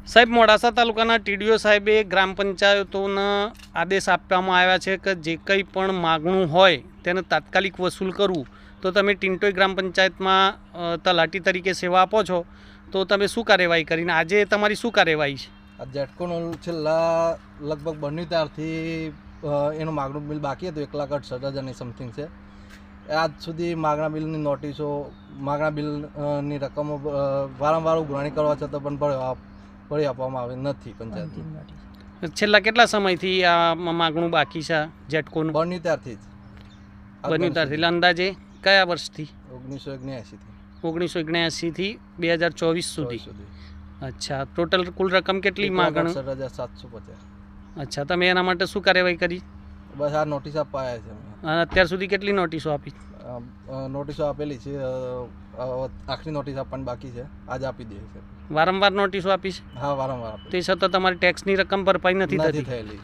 સાહેબ, મોડાસા તાલુકાના ટીડીઓ સાહેબે ગ્રામ પંચાયતોના આદેશ આપવામાં આવ્યા છે કે જે કંઈ પણ માગણું હોય તેને તાત્કાલિક વસૂલ કરવું. તો તમે ટિન્ટોઈ ગ્રામ પંચાયતમાં તલાટી તરીકે સેવા આપો છો, તો તમે શું કાર્યવાહી કરીને આજે તમારી શું કાર્યવાહી છે? આ જેટકોનું છેલ્લા લગભગ બન્યું ત્યારથી એનું માગણું બિલ બાકી હતું, 1,68,000 સમથિંગ છે. આજ સુધી માગણા બિલની નોટિસો, માગણા બિલની રકમો વારંવાર ઉઘરાણી કરવા છતાં પણ ભરી આપવામાં આવી નથી. પંચાયત છેલ્લા કેટલા સમયથી આ માગણું બાકી છે જેટકોનું? બન્યું ત્યારથી જ. બન્યું ત્યારથી એટલે અંદાજે કયા વર્ષથી? 1979થી 1979થી 2024 સુધી. અચ્છા, ટોટલ કુલ રકમ કેટલી માગણ? 68,750. અચ્છા, તમે એના માટે શું કાર્યવાહી કરી? બસ આ નોટિસ આપવા આવ્યા છે. અને અત્યાર સુધી કેટલી નોટિસો આપી? નોટિસો આપેલી છે, આખરી નોટિસ આપવાની બાકી છે, આજે આપી દઈએ છે. વારંવાર નોટિસો આપી છે? હા, વારંવાર. તે છતાં તમારી ટેક્સની રકમ ભરપાઈ નથી થતી? થયેલી.